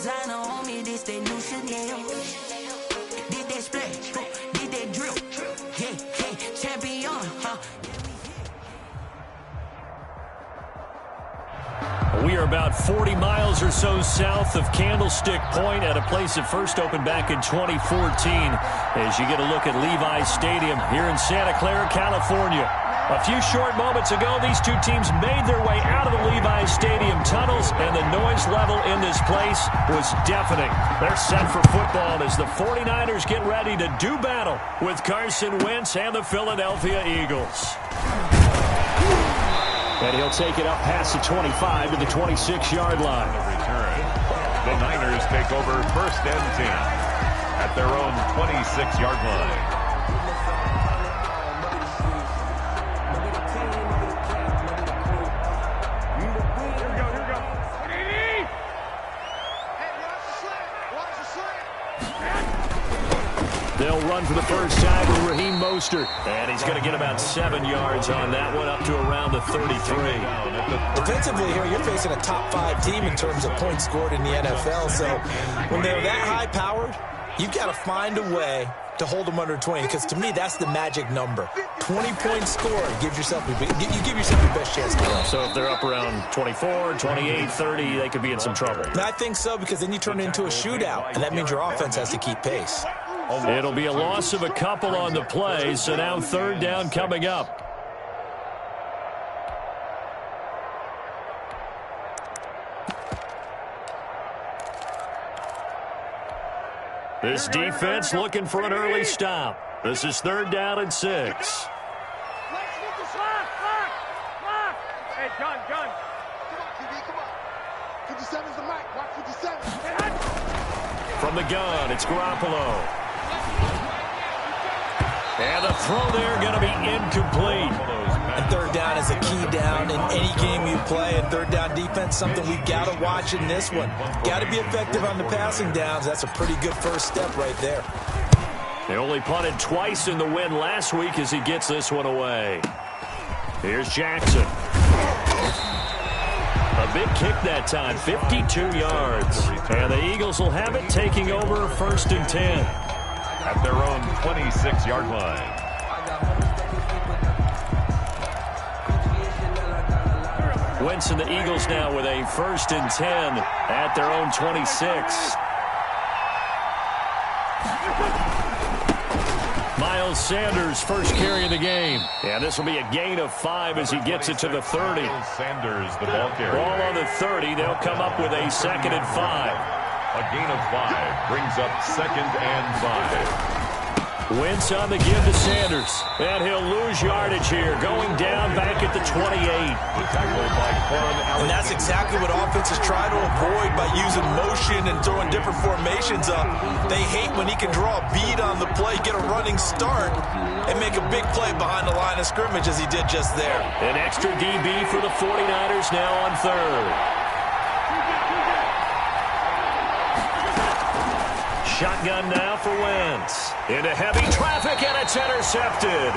designer on me, this that new Chanel. Did that splash, did that drip. Yeah, champion, huh? We are about 40 miles or so south of Candlestick Point at a place that first opened back in 2014 as you get a look at Levi's Stadium here in Santa Clara, California. A few short moments ago, these two teams made their way out of the Levi's Stadium tunnels, and the noise level in this place was deafening. They're set for football as the 49ers get ready to do battle with Carson Wentz and the Philadelphia Eagles. And he'll take it up past the 25 to the 26-yard line. The return. The Niners take over 1st and 10 at their own 26-yard line. They'll run for the first time with Raheem Mostert. And he's going to get about 7 yards on that one, up to around the 33. Defensively here, you're facing a top 5 team in terms of points scored in the NFL. So when they're that high-powered, you've got to find a way to hold them under 20. Because to me, that's the magic number. 20 points scored. You give yourself your best chance to win. So if they're up around 24, 28, 30, they could be in some trouble. And I think so, because then you turn it into a shootout. And that means your offense has to keep pace. It'll be a loss of a couple on the play, so now 3rd down coming up. This defense looking for an early stop. This is 3rd down and 6. Hey, John. Come on, QB, come on. 57's the mic. Watch 57. From the gun, it's Garoppolo. And the throw there going to be incomplete. And 3rd down is a key down in any game you play. And 3rd down defense, something we've got to watch in this one. Got to be effective on the passing downs. That's a pretty good first step right there. They only punted twice in the win last week as he gets this one away. Here's Jackson. A big kick that time, 52 yards. And the Eagles will have it, taking over 1st and 10. At their own 26-yard line. Wentz and the Eagles now with a 1st and 10 at their own 26. Miles Sanders first carry of the game. And this will be a gain of 5 as he gets it to the 30. Sanders, the ball carrier. Ball on the 30. They'll come up with a 2nd and 5. A gain of 5 brings up 2nd and 5. Wentz on the give to Sanders. And he'll lose yardage here, going down back at the 28. Tackled by Quan. And that's exactly what offenses try to avoid by using motion and throwing different formations up. They hate when he can draw a bead on the play, get a running start, and make a big play behind the line of scrimmage as he did just there. An extra DB for the 49ers now on 3rd. Shotgun now for Wentz. Into heavy traffic, and it's intercepted.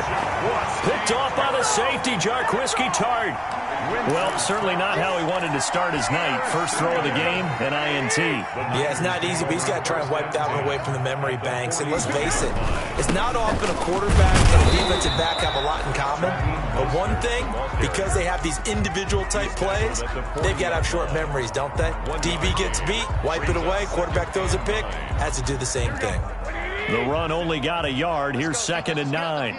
Picked off by the safety, Jarquiski Tart. Well, certainly not how he wanted to start his night. First throw of the game, an INT. Yeah, it's not easy, but he's got to try and wipe that one away from the memory banks. And let's face it, it's not often a quarterback and a defensive back have a lot in common. But one thing, because they have these individual type plays, they've got to have short memories, don't they? DB gets beat, wipe it away, quarterback throws a pick, has to do the same thing. The run only got a yard. Here's 2nd and 9.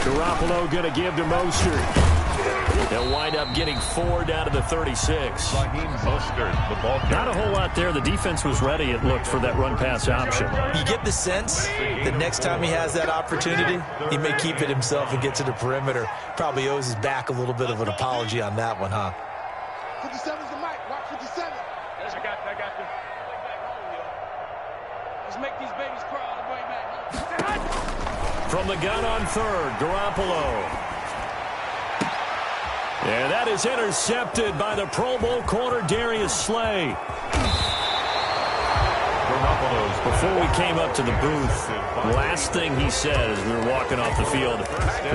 Garoppolo going to give to Mostert. They'll wind up getting 4 down to the 36. Mostert, the ball carrier. Not a whole lot there. The defense was ready, it looked, for that run-pass option. You get the sense that next time he has that opportunity, he may keep it himself and get to the perimeter. Probably owes his back a little bit of an apology on that one, huh? 57's the mic. Watch 57. I got you. Let's make these babies cry all the way back. From the gun on 3rd, Garoppolo. Yeah, that is intercepted by the Pro Bowl corner Darius Slay. Garoppolo Before we came up to the booth, last thing he said as we were walking off the field,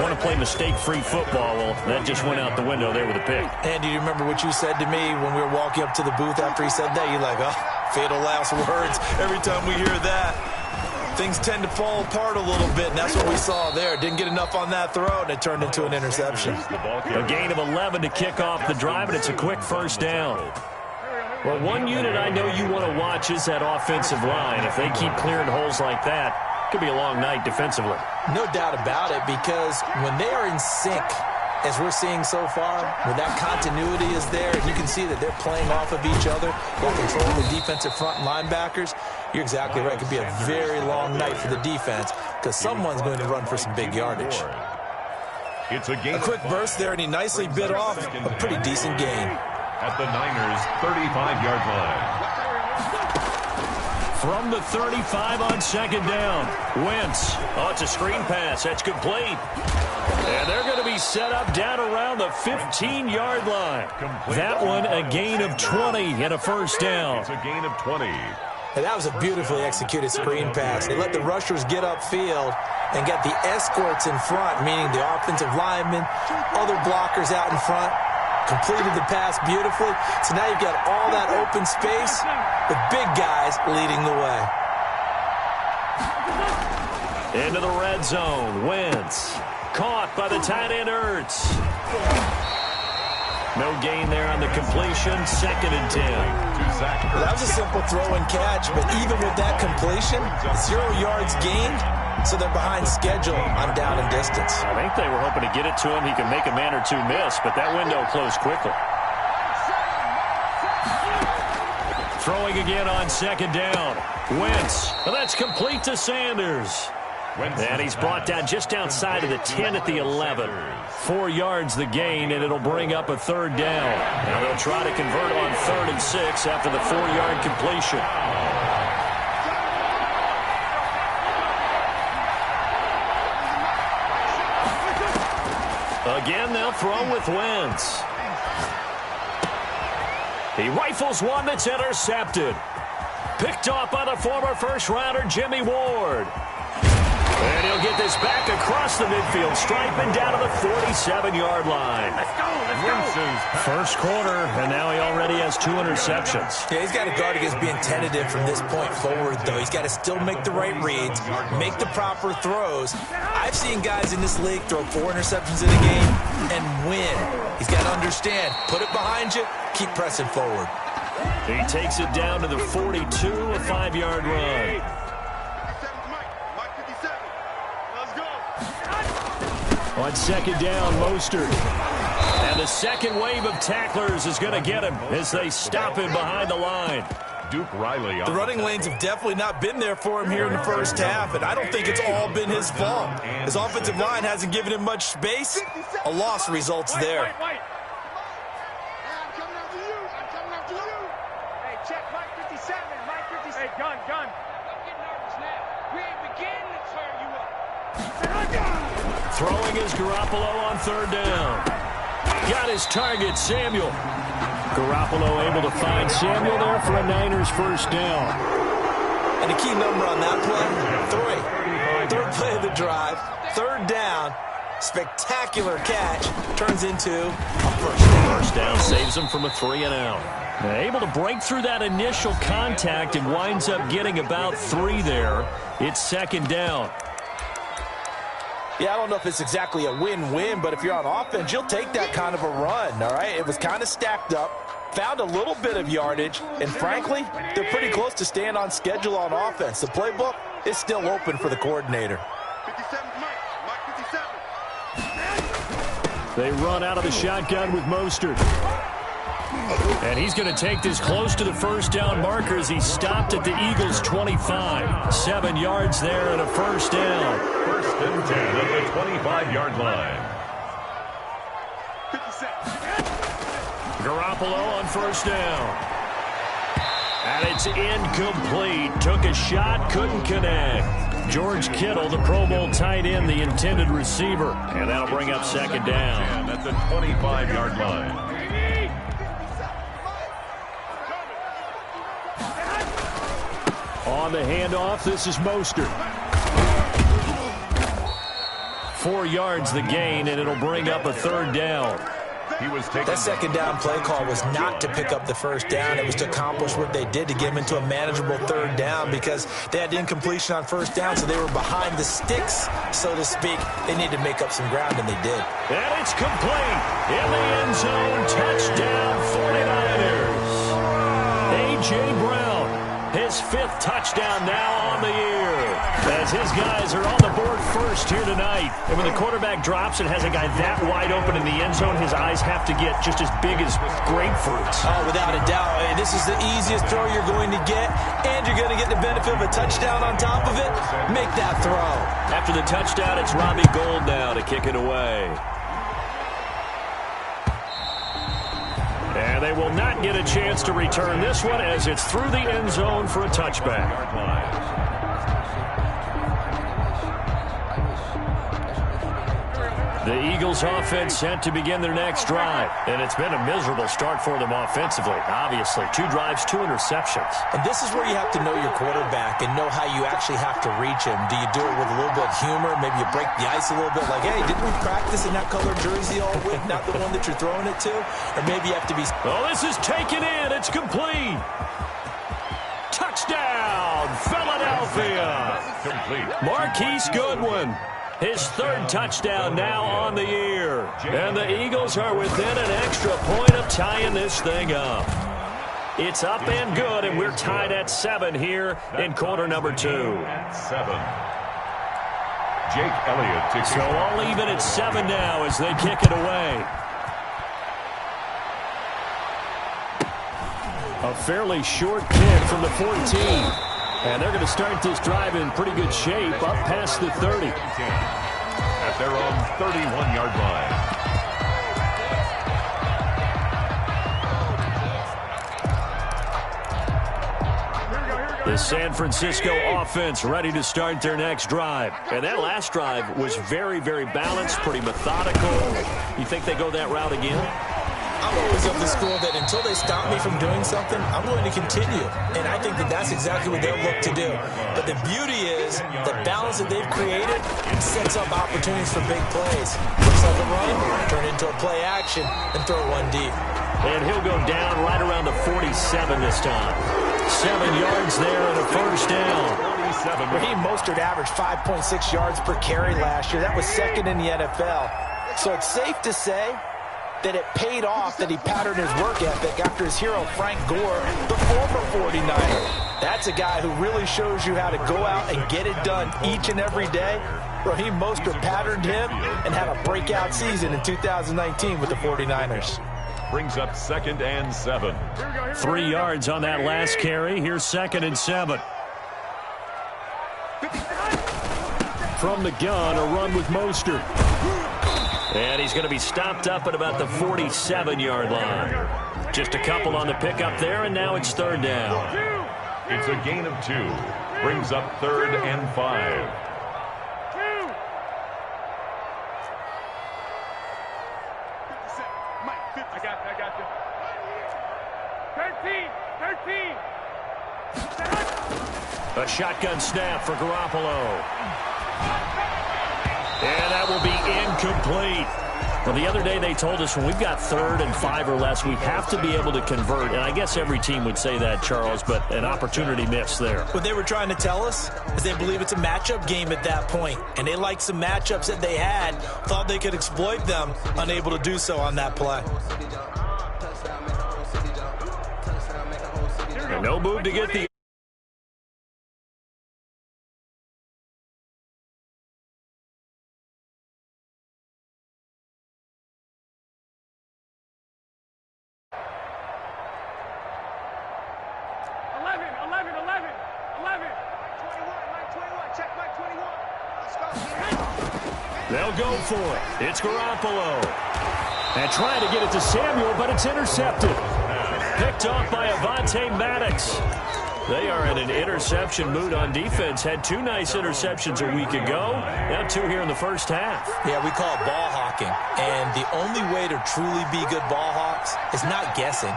want to play mistake-free football. Well, that just went out the window there with a pick. And do you remember what you said to me when we were walking up to the booth after he said that? You're like, oh, fatal last words. Every time we hear that, things tend to fall apart a little bit, and that's what we saw there. Didn't get enough on that throw, and it turned into an interception. A gain of 11 to kick off the drive, and it's a quick first down. Well, one unit I know you want to watch is that offensive line. If they keep clearing holes like that, it could be a long night defensively. No doubt about it, because when they are in sync, as we're seeing so far, when that continuity is there, and you can see that they're playing off of each other, they're controlling the defensive front linebackers, you're exactly right. It could be a very long night for the defense because someone's going to run for some big yardage. It's a quick burst there, and he nicely bit off a pretty decent gain. At the Niners' 35-yard line. From the 35 on second down, Wentz. Oh, it's a screen pass. That's complete. And they're going to be set up down around the 15-yard line. That one a gain of 20 and a first down. It's a gain of 20. And that was a beautifully executed screen pass. They let the rushers get upfield and get the escorts in front, meaning the offensive linemen, other blockers out in front. Completed the pass beautifully. So now you've got all that open space with big guys leading the way. Into the red zone. Wentz. Caught by the tight end Ertz. No gain there on the completion. 2nd and 10. Well, that was a simple throw and catch, but even with that completion, 0 yards gained. So they're behind schedule on down and distance. I think they were hoping to get it to him. He could make a man or two miss, but that window closed quickly. Throwing again on second down. Wentz. Well, that's complete to Sanders. And he's brought down just outside of the 10 at the 11. 4 yards the gain, and it'll bring up a third down. Now they'll try to convert on 3rd and 6 after the 4-yard completion. Again, they'll throw with Wentz. He rifles one that's intercepted. Picked off by the former first-rounder Jimmy Ward. And he'll get this back across the midfield stripe and down to the 47-yard line. Let's go, let's go. First quarter, and now he already has 2 interceptions. Yeah, he's got to guard against being tentative from this point forward, though. He's got to still make the right reads, make the proper throws. I've seen guys in this league throw 4 interceptions in a game and win. He's got to understand, put it behind you, keep pressing forward. He takes it down to the 42, a 5-yard run. On second down, Mostert. And the second wave of tacklers is going to get him as they stop him behind the line. Duke Riley. The running lanes have definitely not been there for him here in the first half, and I don't think it's all been his fault. His offensive line hasn't given him much space. A loss results there. Wait. I'm coming after you. I'm coming after you. Hey, check Mike 57. Mike 57. Hey, gun. Don't get nervous now. We ain't beginning to turn you up. Throwing is Garoppolo on 3rd down. Got his target, Samuel. Garoppolo able to find Samuel there for a Niners first down. And the key number on that play, 3. 3rd play of the drive, 3rd down, spectacular catch, turns into a first down. First down saves him from a 3-and-out. Able to break through that initial contact and winds up getting about 3 there. It's 2nd down. Yeah, I don't know if it's exactly a win-win, but if you're on offense, you'll take that kind of a run, all right? It was kind of stacked up, found a little bit of yardage, and frankly, they're pretty close to staying on schedule on offense. The playbook is still open for the coordinator. 57 Mike 57. They run out of the shotgun with Mostert. And he's going to take this close to the first down marker as he stopped at the Eagles' 25. 7 yards there and a first down. 1st and 10 at the 25-yard line. 57. Garoppolo on first down. And it's incomplete. Took a shot, couldn't connect. George Kittle, the Pro Bowl tight end, the intended receiver. And that'll bring up 2nd down. And at the 25-yard line. On On the handoff, this is Mostert. 4 yards the gain, and it'll bring up a third down. That second down play call was not to pick up the first down. It was to accomplish what they did, to get them into a manageable third down, because they had incompletion on first down, so they were behind the sticks, so to speak. They needed to make up some ground, and they did. And it's complete. In the end zone, touchdown 49ers. A.J. Brown, his 5th touchdown now on the year, as his guys are on the board first here tonight. And when the quarterback drops and has a guy that wide open in the end zone, his eyes have to get just as big as grapefruits. Oh, without a doubt. Hey, this is the easiest throw you're going to get, and you're going to get the benefit of a touchdown on top of it. Make that throw. After the touchdown, it's Robbie Gould now to kick it away. And they will not get a chance to return this one, as it's through the end zone for a touchback. The Eagles offense set to begin their next drive. And it's been a miserable start for them offensively, obviously. 2 drives, 2 interceptions. And this is where you have to know your quarterback and know how you actually have to reach him. Do you do it with a little bit of humor? Maybe you break the ice a little bit, like, hey, didn't we practice in that color jersey all week, not the one that you're throwing it to? Or maybe you have to be... Oh, this is taken in. It's complete. Touchdown, Philadelphia. Complete. Marquise Goodwin. His 3rd touchdown now on the year. And the Eagles are within an extra point of tying this thing up. It's up and good, and we're tied at 7 here in quarter number 2. 7. Jake Elliott to So all even at 7 now as they kick it away. A fairly short kick from the 14. And they're going to start this drive in pretty good shape, up past the 30. At their own 31-yard line. The San Francisco offense ready to start their next drive. And that last drive was very, very balanced, pretty methodical. You think they go that route again? I'm always of the school that until they stop me from doing something, I'm going to continue. And I think that that's exactly what they'll look to do. But the beauty is the balance that they've created sets up opportunities for big plays. Looks like a run, turn into a play action, and throw one deep. And he'll go down right around the 47 this time. 7 yards there and a first down. Raheem Mostert averaged 5.6 yards per carry last year. That was 2nd in the NFL. So it's safe to say that it paid off that he patterned his work ethic after his hero Frank Gore, the former 49er. That's a guy who really shows you how to go out and get it done each and every day. Raheem Mostert patterned him and had a breakout season in 2019 with the 49ers. Brings up 2nd and 7. 3 yards on that last carry. Here's 2nd and 7. From the gun, a run with Mostert. And he's going to be stopped up at about the 47-yard line. Just a couple on the pickup there, and now it's 3rd down. It's a gain of 2. Brings up 3rd and 5. I got you. 13. A shotgun snap for Garoppolo. And that will be incomplete. Well, the other day they told us when we've got 3rd and 5 or less, we have to be able to convert. And I guess every team would say that, Charles, but an opportunity missed there. What they were trying to tell us is they believe it's a matchup game at that point. And they liked some matchups that they had, thought they could exploit them, unable to do so on that play. And no move to get the... They'll go for it. It's Garoppolo. And trying to get it to Samuel, but it's intercepted. Picked off by Avonte Maddox. They are in an interception mood on defense. Had 2 nice interceptions a week ago. Now 2 here in the first half. Yeah, we call it ball hawking. And the only way to truly be good ball hawks is not guessing.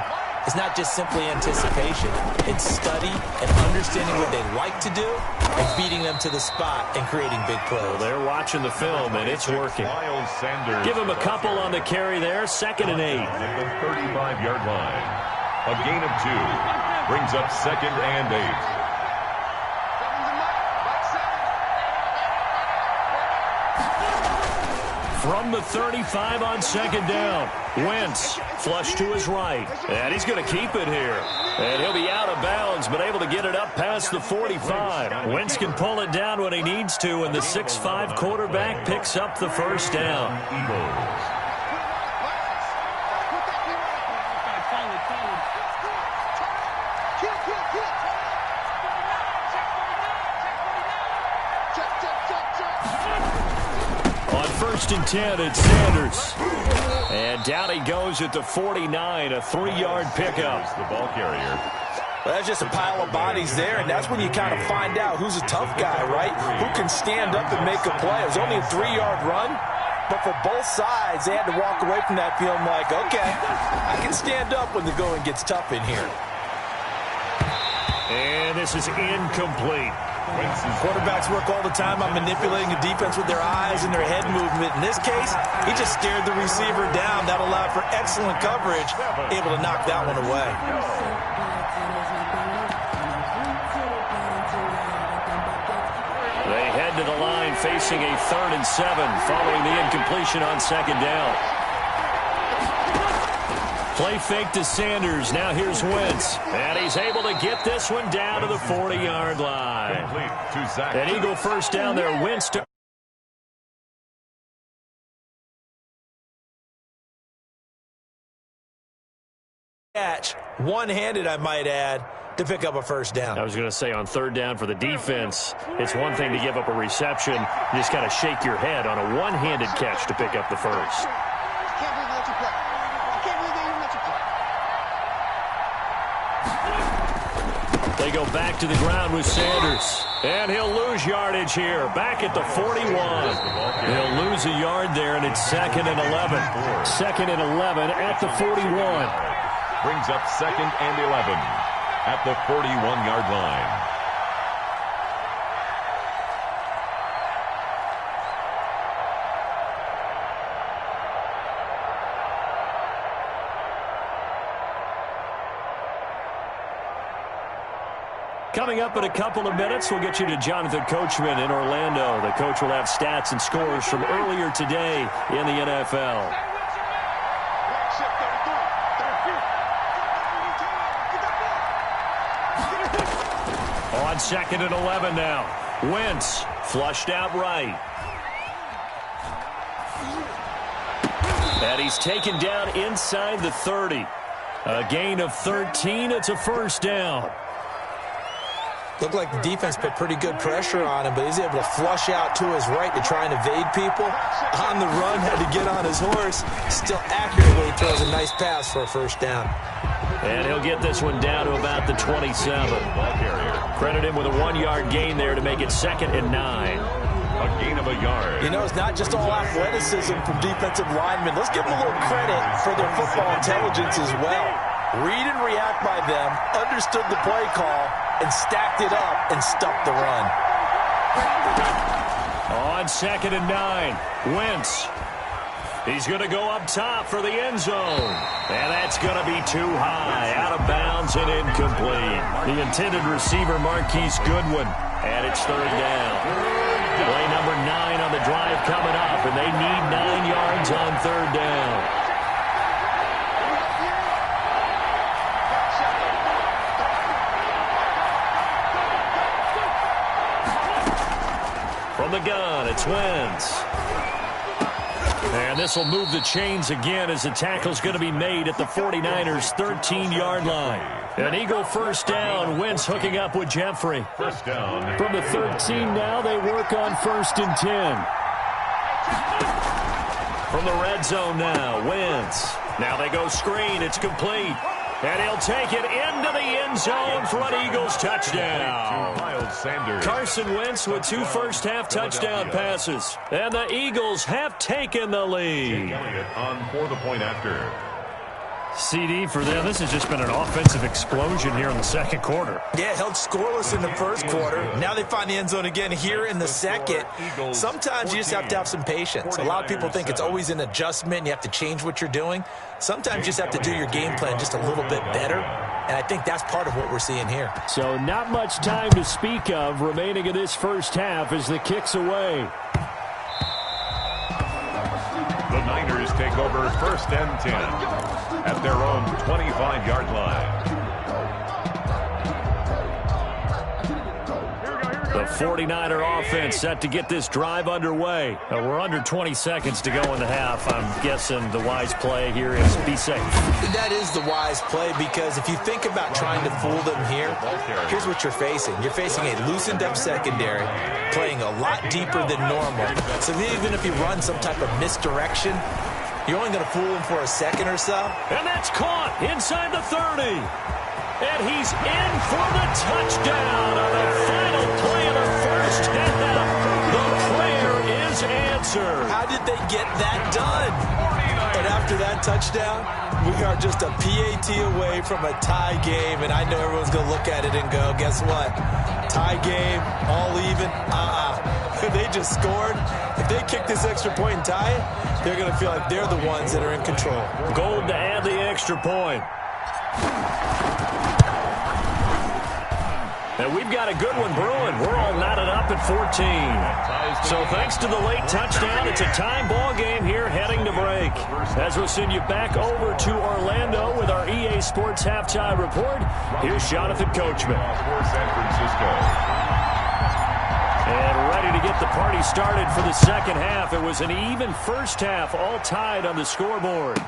It's not just simply anticipation. It's study and understanding what they like to do and beating them to the spot and creating big plays. Well, they're watching the film, and it's working. Give him a couple on the carry there, 2nd and 8. At the 35-yard line. A gain of 2 brings up 2nd and 8. From the 35 on 2nd down. Wentz flush to his right. And he's going to keep it here. And he'll be out of bounds, but able to get it up past the 45. Wentz can pull it down when he needs to, and the 6'5 quarterback picks up the first down. On 1st and 10, it's Sanders. And down he goes at the 49, a 3-yard pickup. The ball carrier. Well, that's just a pile of bodies there, and that's when you kind of find out who's a tough guy, right? Who can stand up and make a play. It was only a 3-yard run, but for both sides, they had to walk away from that feeling like, okay, I can stand up when the going gets tough in here. And this is incomplete. Quarterbacks work all the time on manipulating the defense with their eyes and their head movement. In this case, he just stared the receiver down. That allowed for excellent coverage, able to knock that one away. They head to the line facing a 3rd and 7 following the incompletion on 2nd down. Play fake to Sanders. Now here's Wentz. And he's able to get this one down to the 40-yard line. An Eagle first down there. Wentz to catch, one-handed, I might add, to pick up a first down. I was going to say on 3rd down for the defense, it's one thing to give up a reception. You just got to shake your head on a one-handed catch to pick up the first. They go back to the ground with Sanders. And he'll lose yardage here. Back at the 41. He'll lose a yard there, and it's 2nd and 11. 2nd and 11 at the 41. Brings up 2nd and 11 at the 41-yard line. Coming up in a couple of minutes, we'll get you to Jonathan Coachman in Orlando. The coach will have stats and scores from earlier today in the NFL. On 2nd and 11 now. Wentz flushed out right. And he's taken down inside the 30. A gain of 13. It's a first down. Looked like the defense put pretty good pressure on him, but he's able to flush out to his right to try and evade people. On the run, had to get on his horse. Still accurately throws a nice pass for a first down. And he'll get this one down to about the 27. Credit him with a 1-yard gain there to make it 2nd and 9. A gain of a yard. You know, it's not just all athleticism from defensive linemen. Let's give them a little credit for their football intelligence as well. Read and react by them, understood the play call, and stacked it up and stuffed the run. On 2nd and 9, Wentz. He's going to go up top for the end zone. And that's going to be too high, out of bounds and incomplete. The intended receiver, Marquise Goodwin. And it's 3rd down. Play number 9 on the drive coming up, and they need 9 yards on 3rd down. From the gun, it's Wentz. And this will move the chains again as the tackle's going to be made at the 49ers' 13-yard line. An Eagle first down. Wentz hooking up with Jeffrey. First down. From the 13 now, they work on 1st and 10. From the red zone now, Wentz. Now they go screen. It's complete. And he'll take it into the end zone for an Eagles touchdown. Carson Wentz with 2 first-half touchdown passes. And the Eagles have taken the lead. On for the point after. CD for them. This has just been an offensive explosion here in the second quarter. Yeah, held scoreless in the first quarter. Now they find the end zone again here in the second. Sometimes you just have to have some patience. A lot of people think it's always an adjustment and you have to change what you're doing. Sometimes you just have to do your game plan just a little bit better, and I think that's part of what we're seeing here. So not much time to speak of remaining in this first half as the kick's away. The Niners take over 1st and 10 at their own 25-yard line. The 49er offense set to get this drive underway. We're under 20 seconds to go in the half. I'm guessing the wise play here is be safe. That is the wise play, because if you think about trying to fool them here, here's what you're facing. You're facing a loosened up secondary, playing a lot deeper than normal. So even if you run some type of misdirection, you're only going to fool them for a second or so. And that's caught inside the 30. And he's in for the touchdown on the final play of the first half. The prayer is answered. How did they get that done? And after that touchdown, we are just a PAT away from a tie game. And I know everyone's going to look at it and go, guess what? Tie game, all even? They just scored. If they kick this extra point and tie it, they're going to feel like they're the ones that are in control. Gold to add the extra point. And we've got a good one brewing. We're all knotted up at 14. So thanks to the late touchdown, it's a time ball game here heading to break. As we'll send you back over to Orlando with our EA Sports Halftime Report, here's Jonathan Coachman. For San Francisco. And ready to get the party started for the second half. It was an even first half, all tied on the scoreboard.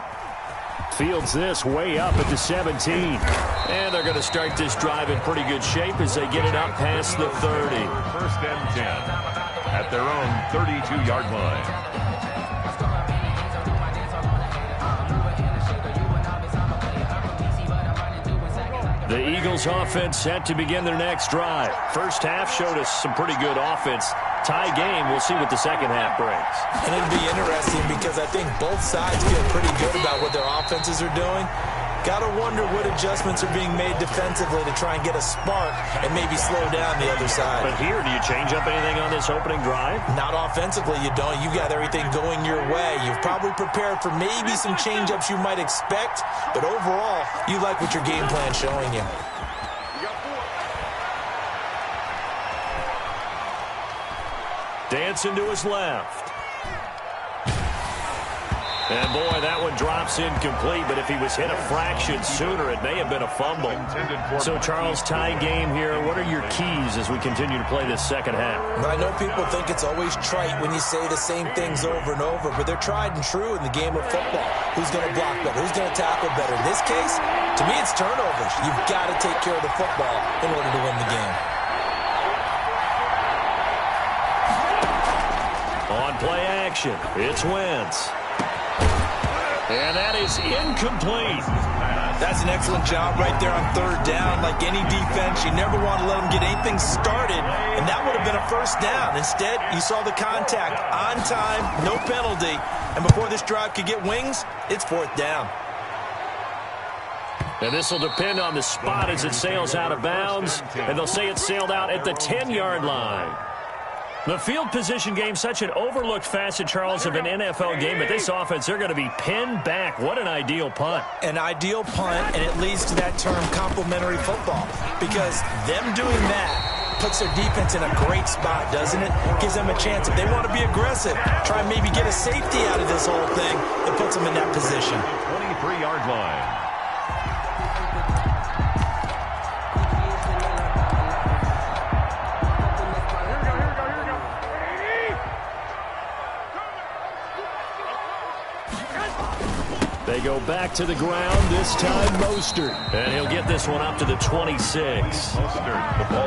Fields this way up at the 17. And they're going to start this drive in pretty good shape as they get it up past the 30. 1st and 10 at their own 32-yard line. The Eagles offense set to begin their next drive. First half showed us some pretty good offense. Tie game, we'll see what the second half brings. And it'll be interesting because I think both sides feel pretty good about what their offenses are doing. Got to wonder what adjustments are being made defensively to try and get a spark and maybe slow down the other side. But here, do you change up anything on this opening drive? Not offensively, you don't. You've got everything going your way. You've probably prepared for maybe some change-ups you might expect, but overall, you like what your game plan's showing you. Dancing to his left. And, boy, that one drops incomplete, but if he was hit a fraction sooner, it may have been a fumble. So, Charles, tie game here. What are your keys as we continue to play this second half? I know people think it's always trite when you say the same things over and over, but they're tried and true in the game of football. Who's going to block better? Who's going to tackle better? In this case, to me, it's turnovers. You've got to take care of the football in order to win the game. On play action, it's Wentz. And that is incomplete. That's an excellent job right there on third down. Like any defense, you never want to let them get anything started, and that would have been a first down. Instead, you saw the contact on time, no penalty, and before this drive could get wings, it's fourth down. And this will depend on the spot as it sails out of bounds, and they'll say it sailed out at the 10-yard line. The field position game, such an overlooked facet, Charles, of an NFL game. But this offense, they're going to be pinned back. What an ideal punt. An ideal punt, and it leads to that term complementary football. Because them doing that puts their defense in a great spot, doesn't it? Gives them a chance. If they want to be aggressive, try and maybe get a safety out of this whole thing, it puts them in that position. 23-yard line. They go back to the ground, this time Mostert. And he'll get this one up to the 26.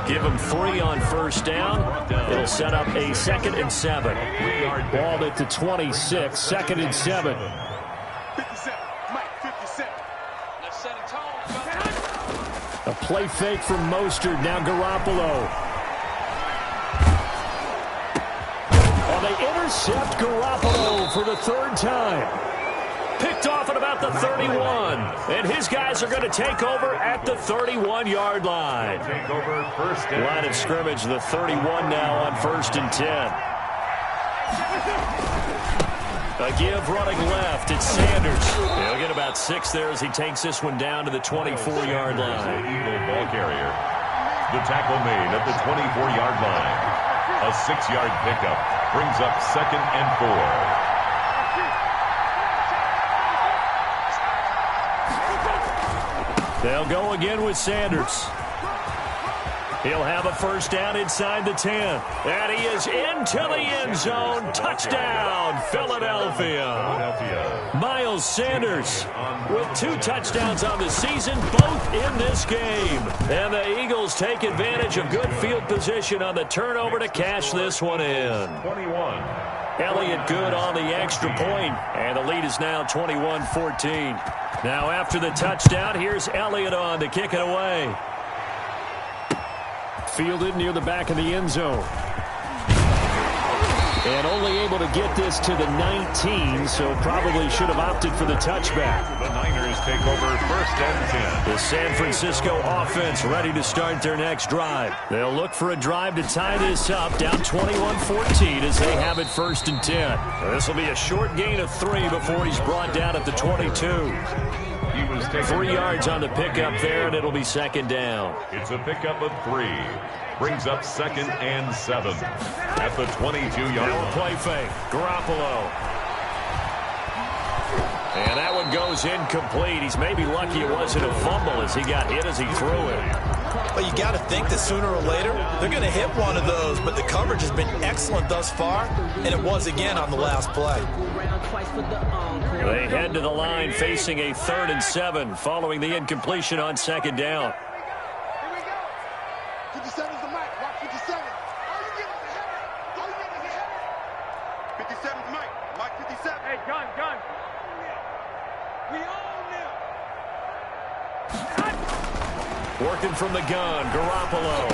Give him 3 on first down. It'll set up a 2nd and 7. Ball at the 26, 2nd and 7. 57, Mike, 57. Let's set a tone. A play fake from Mostert, now Garoppolo. Oh, they intercept Garoppolo for the 3rd time. Picked off at about about the 31. And his guys are going to take over at the 31-yard line. Take over first and Line of scrimmage, the 31 now on 1st and 10. A give running left. It's Sanders. He'll get about 6 there as he takes this one down to the 24-yard line. Eagle ball carrier. The tackle made at the 24-yard line. A 6-yard pickup brings up 2nd and 4. They'll go again with Sanders. He'll have a first down inside the 10. And he is into the end zone. Touchdown, Philadelphia. Miles Sanders with 2 touchdowns on the season, both in this game. And the Eagles take advantage of good field position on the turnover to cash this one in. 21. Elliott good on the extra point, and the lead is now 21-14. Now after the touchdown, here's Elliott on to kick it away. Fielded near the back of the end zone. And only able to get this to the 19, so probably should have opted for the touchback. The Niners take over 1st and 10. The San Francisco offense ready to start their next drive. They'll look for a drive to tie this up, down 21-14 as they have it 1st and 10. This will be a short gain of 3 before he's brought down at the 22. He was taken 3 yards on the pickup there, and it'll be 2nd down. It's a pickup of 3. Brings up 2nd and 7 at the 22-yard Now a line. play fake. Garoppolo. And that one goes incomplete. He's maybe lucky it wasn't a fumble as he got hit as he threw it. Well, you got to think that sooner or later they're going to hit one of those, but the coverage has been excellent thus far, and it was again on the last play. They head to the line facing a 3rd and 7 following the incompletion on 2nd down. Here we go. 57 is the mic. Watch 57. All you get is a header. All you get is a header. 57 is Mike. Mike 57. Hey, gun. We own them. Working from the gun, Garoppolo.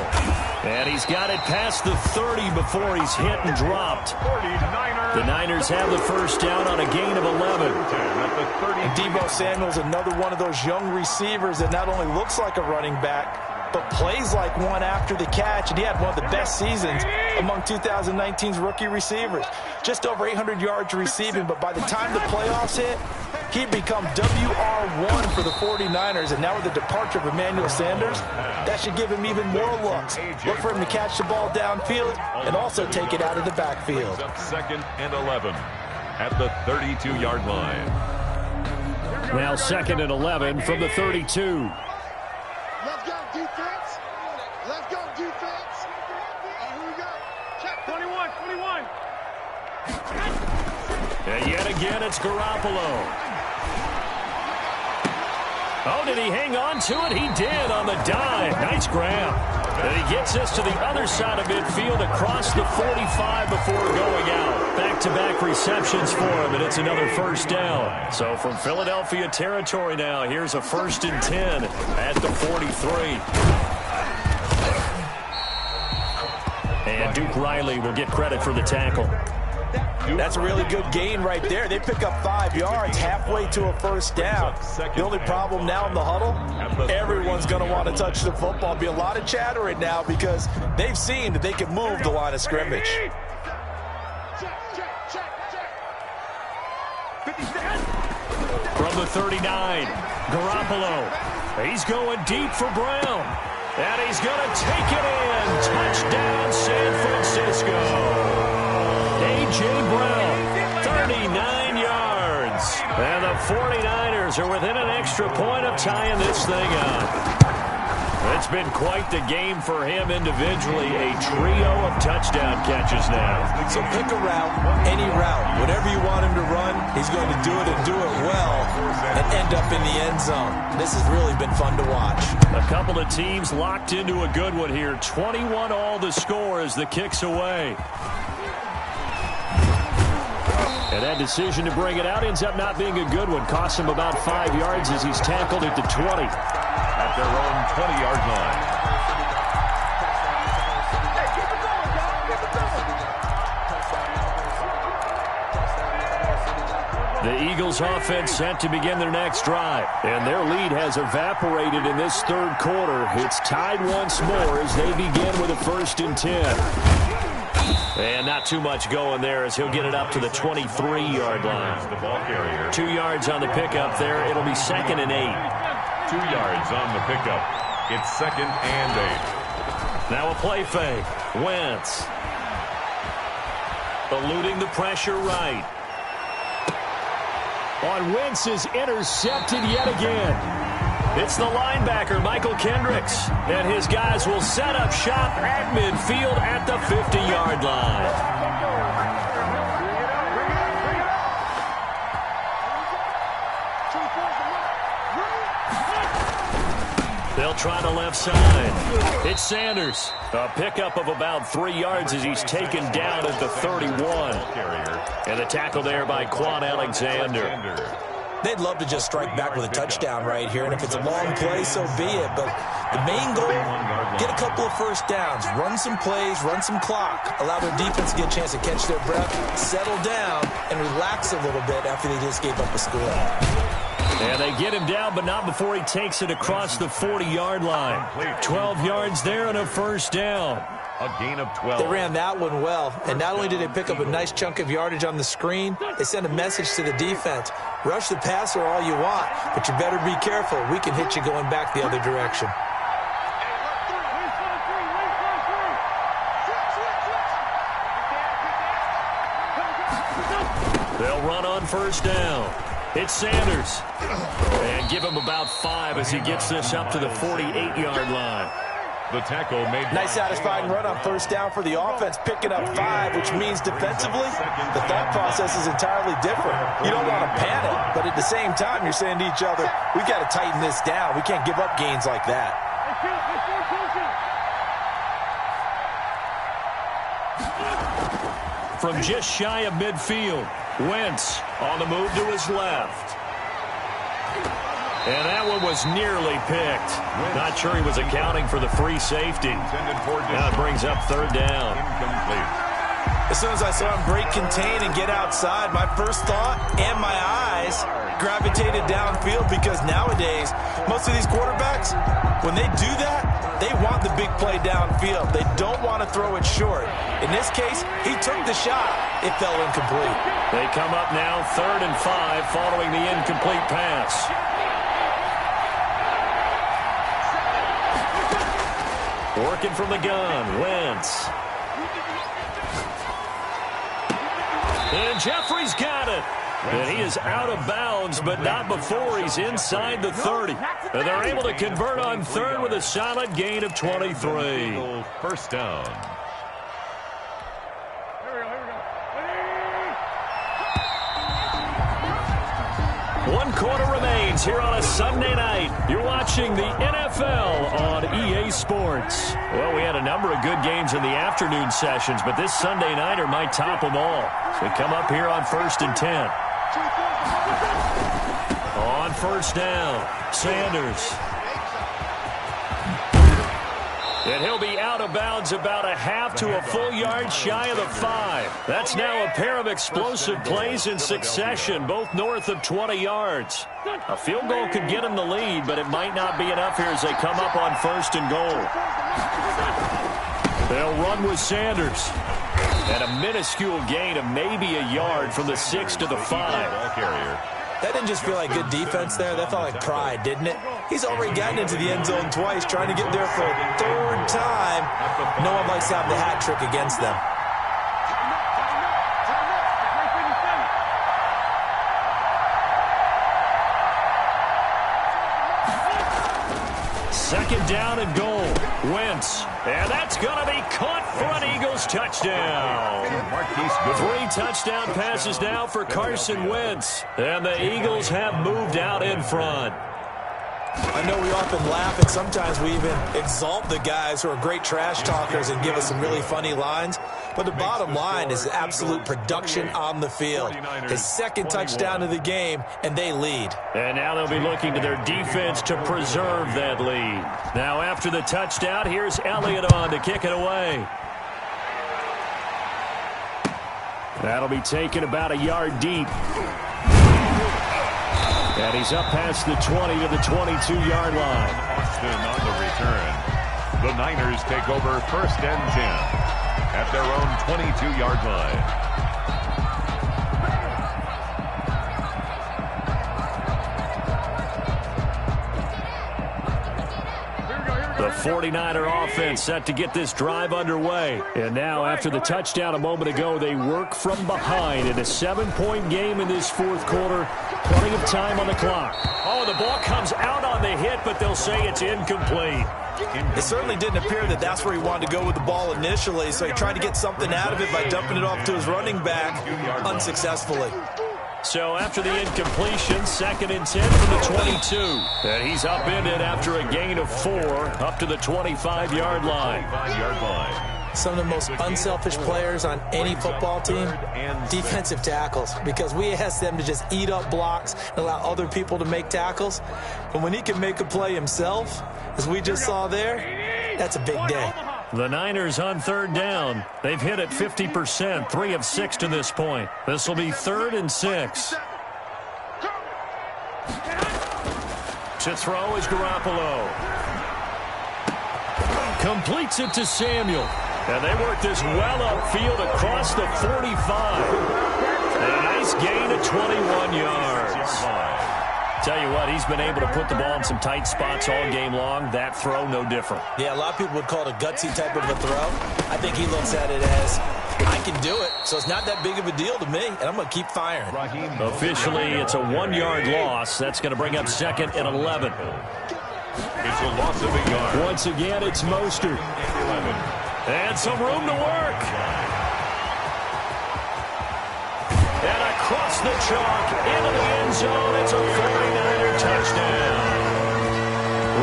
And he's got it past the 30 before he's hit and dropped. 49ers. The Niners have the first down on a gain of 11. At the 30. And Deebo Samuel's another one of those young receivers that not only looks like a running back, but plays like one after the catch. And he had one of the best seasons among 2019's rookie receivers. Just over 800 yards receiving, but by the time the playoffs hit, he'd become WR1 for the 49ers. And now with the departure of Emmanuel Sanders, that should give him even more looks. Look for him to catch the ball downfield and also take it out of the backfield. Up 2nd and 11 at the 32-yard line. Now 2nd and 11 from the 32. Let's go, defense. Let's go, defense. Here we go. Check. 21. And yet again, it's Garoppolo. Oh, did he hang on to it? He did on the dive. Nice grab. And he gets us to the other side of midfield across the 45 before going out. Back-to-back receptions for him, and it's another first down. So from Philadelphia territory now, here's a 1st and 10 at the 43. And Duke Riley will get credit for the tackle. That's a really good gain right there. They pick up 5 yards halfway to a first down. The only problem now in the huddle, everyone's going to want to touch the football. Be a lot of chattering now because they've seen that they can move the line of scrimmage. From the 39, Garoppolo. He's going deep for Brown. And he's going to take it in. Touchdown, San Francisco. A.J. Brown, 39 yards. And the 49ers are within an extra point of tying this thing up. It's been quite the game for him individually. A trio of touchdown catches now. So pick a route, any route. Whatever you want him to run, he's going to do it and do it well and end up in the end zone. This has really been fun to watch. A couple of teams locked into a good one here. 21 all the score as the kick's away. And that decision to bring it out ends up not being a good one. Costs him about 5 yards as he's tackled at the 20. At their own 20-yard line. The Eagles offense set to begin their next drive. And their lead has evaporated in this third quarter. It's tied once more as they begin with a 1st and 10. And not too much going there as he'll get it up to the 23-yard line. 2 yards on the pickup there. It'll be 2nd and 8. 2 yards on the pickup. It's 2nd and 8. Now a play fake. Wentz. Eluding the pressure right. On Wentz is intercepted yet again. It's the linebacker, Michael Kendricks, and his guys will set up shop at midfield at the 50-yard line. They'll try the left side. It's Sanders. A pickup of about 3 yards as he's taken down at the 31. And the tackle there by Quan Alexander. They'd love to just strike back with a touchdown right here, and if it's a long play, so be it. But the main goal, get a couple of first downs, run some plays, run some clock, allow their defense to get a chance to catch their breath, settle down, and relax a little bit after they just gave up a score. And they get him down, but not before he takes it across the 40-yard line. 12 yards there and a 1st down. A gain of 12. They ran that one well, and not only did they pick up a nice chunk of yardage on the screen, they sent a message to the defense. Rush the passer all you want, but you better be careful. We can hit you going back the other direction. They'll run on 1st down. It's Sanders. And give him about 5 as he gets this up to the 48-yard line. The tackle made. Nice satisfying run on 1st down for the offense, picking up 5, which means defensively, the thought process is entirely different. You don't want to panic, but at the same time, you're saying to each other, we've got to tighten this down. We can't give up gains like that. From just shy of midfield, Wentz on the move to his left. And that one was nearly picked. Not sure he was accounting for the free safety. Now it brings up 3rd down. As soon as I saw him break contain and get outside, my first thought and my eyes gravitated downfield, because nowadays, most of these quarterbacks, when they do that, they want the big play downfield. They don't want to throw it short. In this case, he took the shot. It fell incomplete. They come up now 3rd and 5 following the incomplete pass. Working from the gun, Wentz. And Jeffrey's got it. And he is out of bounds, but not before he's inside the 30. And they're able to convert on 3rd with a solid gain of 23. 1st down. One quarter remains here on a Sunday night. You're watching the NFL on EA Sports. Well, we had a number of good games in the afternoon sessions, but this Sunday nighter might top them all. So we come up here on 1st and 10. On 1st down, Sanders. And he'll be out of bounds about a half to a full yard shy of the 5. That's now a pair of explosive plays in succession, both north of 20 yards. A field goal could get him the lead, but it might not be enough here as they come up on 1st and goal. They'll run with Sanders. And a minuscule gain of maybe a yard from the 6 to the 5. That didn't just feel like good defense there. That felt like pride, didn't it? He's already gotten into the end zone twice, trying to get there for a 3rd time. No one likes to have the hat trick against them. Second down and goal. Wentz. And that's going to be caught for an Eagles touchdown. 3 touchdown passes now for Carson Wentz. And the Eagles have moved out in front. I know we often laugh, and sometimes we even exalt the guys who are great trash talkers and give us some really funny lines. But the bottom line is absolute production on the field. His 2nd touchdown of the game, and they lead. And now they'll be looking to their defense to preserve that lead. Now after the touchdown, here's Elliott on to kick it away. That'll be taken about a yard deep. And he's up past the 20 to the 22-yard line. Austin on the return. The Niners take over 1st and 10 at their own 22-yard line. The 49er offense set to get this drive underway. And now, after the touchdown a moment ago, they work from behind in a 7-point game in this 4th quarter. Plenty of time on the clock. Oh, the ball comes out on the hit, but they'll say it's incomplete. It certainly didn't appear that that's where he wanted to go with the ball initially, so he tried to get something out of it by dumping it off to his running back unsuccessfully. So after the incompletion, 2nd and 10 from the 22. And he's upended after a gain of 4 up to the 25-yard line. Some of the most unselfish players on any football team, defensive tackles, because we ask them to just eat up blocks and allow other people to make tackles. But when he can make a play himself, as we just saw there, that's a big day. The Niners on 3rd down. They've hit it 50%, 3 of 6 to this point. This will be 3rd and 6. To throw is Garoppolo. Completes it to Samuel. And they work this well upfield across the 45. And a nice gain of 21 yards. Tell you what, he's been able to put the ball in some tight spots all game long. That throw, no different. Yeah, a lot of people would call it a gutsy type of a throw. I think he looks at it as, I can do it, so it's not that big of a deal to me, and I'm going to keep firing. Officially, it's a 1-yard loss. That's going to bring up 2nd and 11. It's a loss of a yard. Once again, it's Mostert. And some room to work. And across the chalk, into the end zone, it's a 49er touchdown.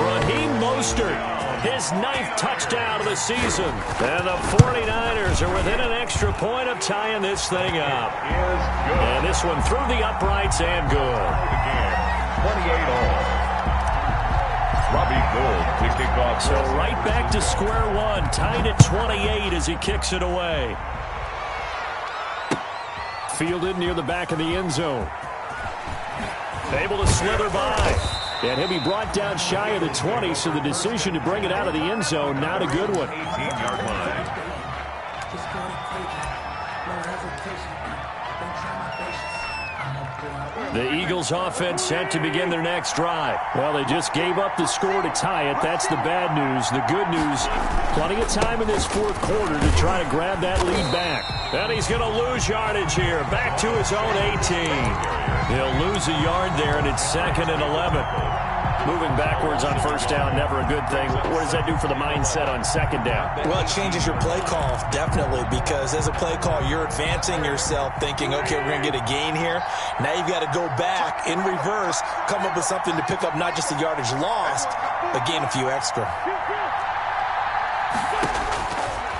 Raheem Mostert, his 9th touchdown of the season. And the 49ers are within an extra point of tying this thing up. And this one through the uprights and good. Again, 28 all. Robbie Gould to kick off. So right back to square one, tied at 28 as he kicks it away. Fielded near the back of the end zone. Able to slither by. And he'll be brought down shy of the 20, so the decision to bring it out of the end zone, not a good one. 18-yard line. The Eagles offense set to begin their next drive. Well, they just gave up the score to tie it. That's the bad news. The good news, plenty of time in this 4th quarter to try to grab that lead back. And he's going to lose yardage here. Back to his own 18. He'll lose a yard there, and it's 2nd and 11. Moving backwards on 1st down, never a good thing. What does that do for the mindset on 2nd down? Well, it changes your play call, definitely, because as a play call, you're advancing yourself thinking, okay, we're going to get a gain here. Now you've got to go back in reverse, come up with something to pick up not just the yardage lost, but gain a few extra.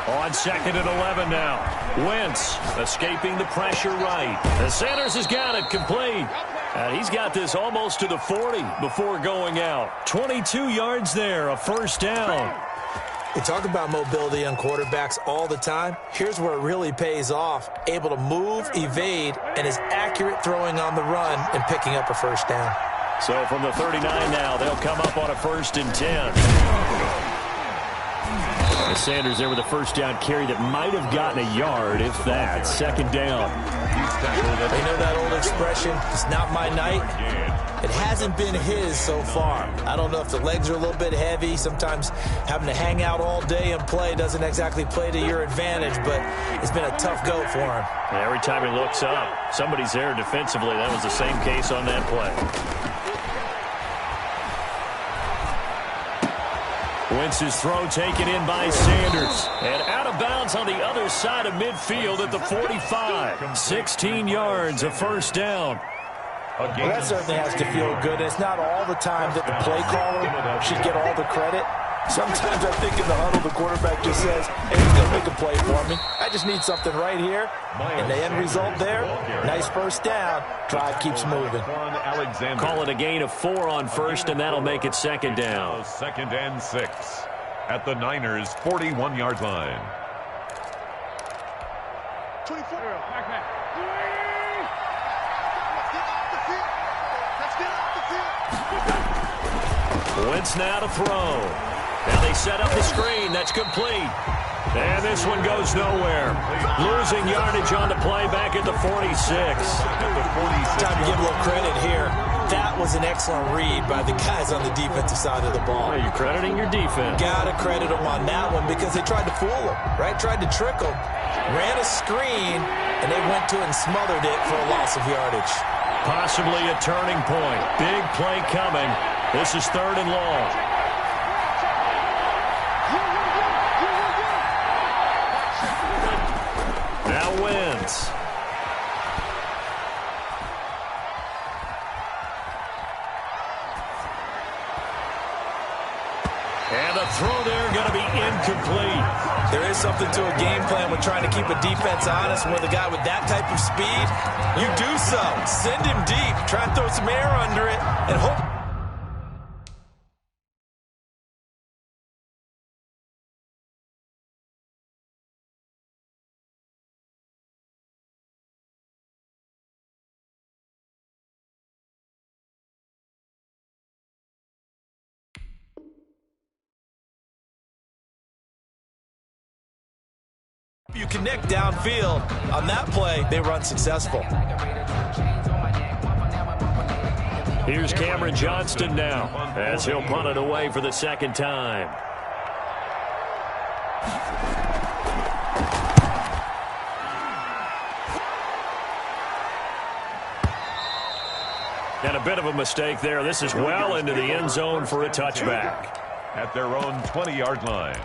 On 2nd and 11 now. Wentz escaping the pressure right. And Sanders has got it complete. And he's got this almost to the 40 before going out. 22 yards there, a 1st down. We talk about mobility on quarterbacks all the time. Here's where it really pays off. Able to move, evade, and is accurate throwing on the run and picking up a 1st down. So from the 39 now, they'll come up on a 1st and 10. Sanders there with a 1st down carry that might have gotten a yard, if that. 2nd down. They know that old expression, it's not my night. It hasn't been his so far. I don't know if the legs are a little bit heavy. Sometimes having to hang out all day and play doesn't exactly play to your advantage, but it's been a tough go for him. And every time he looks up, somebody's there defensively. That was the same case on that play. Wentz's throw taken in by Sanders. And out of bounds on the other side of midfield at the 45. 16 yards, a 1st down. Well, that certainly has to feel good. It's not all the time that the play caller should get all the credit. Sometimes I think in the huddle, the quarterback just says, hey, he's going to make a play for me. I just need something right here. And the end result there, nice 1st down. Drive keeps moving. Call it a gain of 4 on 1st, and that'll make it 2nd down. 2nd and 6 at the Niners' 41-yard line. 24. Let's get off the field. Let's get off the Wentz now to throw. Now they set up the screen. That's complete. And this one goes nowhere. Losing yardage on the play back at the 46. Time to give a little credit here. That was an excellent read by the guys on the defensive side of the ball. Well, you're crediting your defense. Got to credit them on that one because they tried to fool them, right? Tried to trick them. Ran a screen, and they went to it and smothered it for a loss of yardage. Possibly a turning point. Big play coming. This is 3rd and long. Now Wentz. And the throw there going to be incomplete. There is something to a game plan with trying to keep a defense honest. With a guy with that type of speed, you do so. Send him deep. Try and throw some air under it and hope. You connect downfield. On that play, they run successful. Here's Cameron Johnston now as he'll punt it away for the 2nd time. And a bit of a mistake there. This is well into the end zone for a touchback. At their own 20-yard line.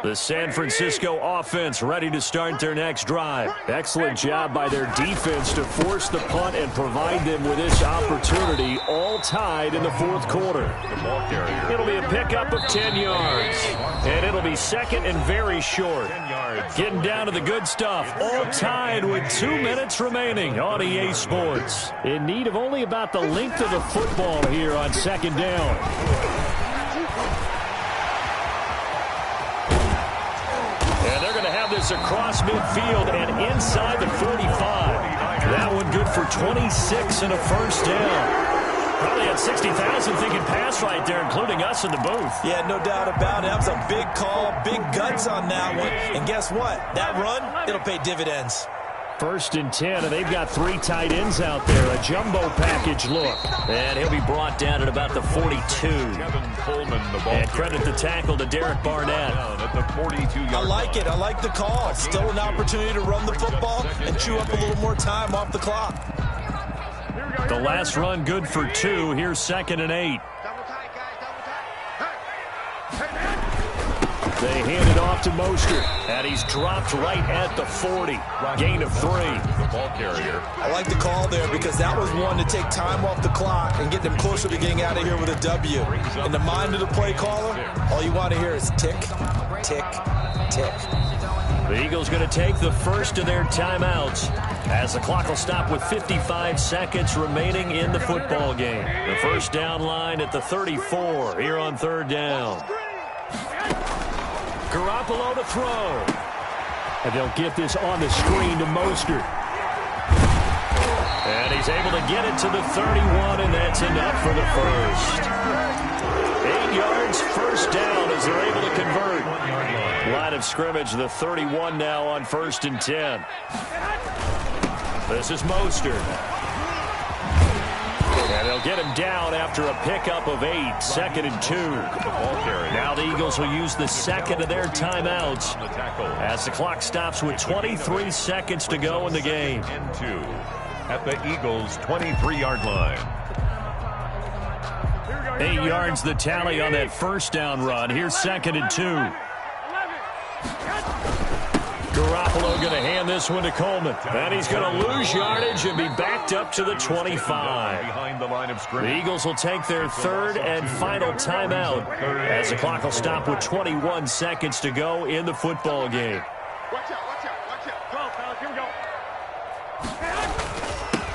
The San Francisco offense ready to start their next drive. Excellent job by their defense to force the punt and provide them with this opportunity, all tied in the 4th quarter. It'll be a pickup of 10 yards, and it'll be 2nd and very short. Getting down to the good stuff, all tied with 2 minutes remaining on EA Sports. In need of only about the length of the football here on 2nd down. This across midfield and inside the 45. That one good for 26 and a 1st down. Probably had 60,000 thinking pass right there, including us in the booth. Yeah, no doubt about it. That was a big call, big guts on that one. And guess what? That run, it'll pay dividends. 1st and 10, and they've got 3 tight ends out there. A jumbo package look. And he'll be brought down at about the 42. And credit the tackle to Derek Barnett. At the 42-yard I like it. I like the call. Still an opportunity to run the football and chew up a little more time off the clock. The last run good for 2. Here's 2nd and 8. They hand it off to Mostert, and he's dropped right at the 40. Gain of 3. The ball carrier. I like the call there because that was one to take time off the clock and get them closer to getting out of here with a W. In the mind of the play caller, all you want to hear is tick, tick, tick. The Eagles going to take the first of their timeouts as the clock will stop with 55 seconds remaining in the football game. The 1st down line at the 34 here on 3rd down. Garoppolo to throw. And they'll get this on the screen to Mostert. And he's able to get it to the 31, and that's enough for the 1st. 8 yards, 1st down as they're able to convert. Line of scrimmage, the 31 now on 1st and 10. This is Mostert. And they'll get him down after a pickup of 8, 2nd and 2. Now the Eagles will use the 2nd of their timeouts as the clock stops with 23 seconds to go in the game. And 2 at the Eagles' 23-yard line. 8 yards the tally on that 1st down run. Here's 2nd and 2. Garoppolo going to hand this one to Coleman. And he's going to lose yardage and be backed up to the 25. Behind the line of scrimmage. The Eagles will take their 3rd and final timeout as the clock will stop with 21 seconds to go in the football game. Watch out, watch out, watch out. Go, fellas, here we go.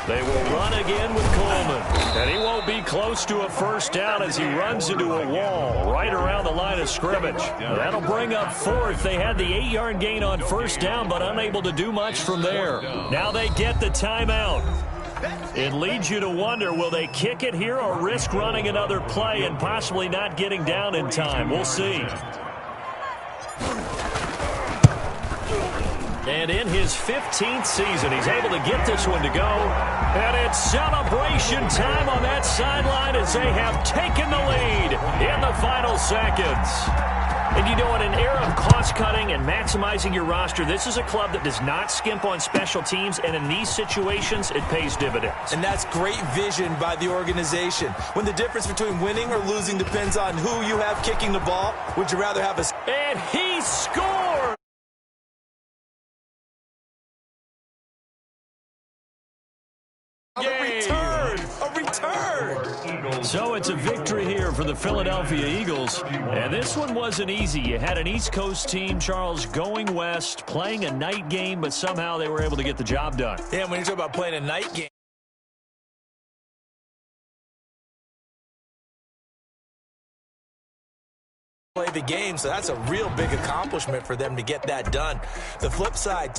They will run again with Coleman. And he won't be close to a 1st down as he runs into a wall right around the line of scrimmage. That'll bring up 4th. They had the 8-yard gain on 1st down, but unable to do much from there. Now they get the timeout. It leads you to wonder, will they kick it here or risk running another play and possibly not getting down in time? We'll see. And in his 15th season, he's able to get this one to go. And it's celebration time on that sideline as they have taken the lead in the final seconds. And you know, in an era of cost-cutting and maximizing your roster, this is a club that does not skimp on special teams, and in these situations, it pays dividends. And that's great vision by the organization. When the difference between winning or losing depends on who you have kicking the ball, would you rather have a... And he scored! A return! So it's a victory here for the Philadelphia Eagles. And this one wasn't easy. You had an East Coast team, Charles, going west, playing a night game, but somehow they were able to get the job done. Yeah, when you talk about playing a night game, play the game, so that's a real big accomplishment for them to get that done. The flip side...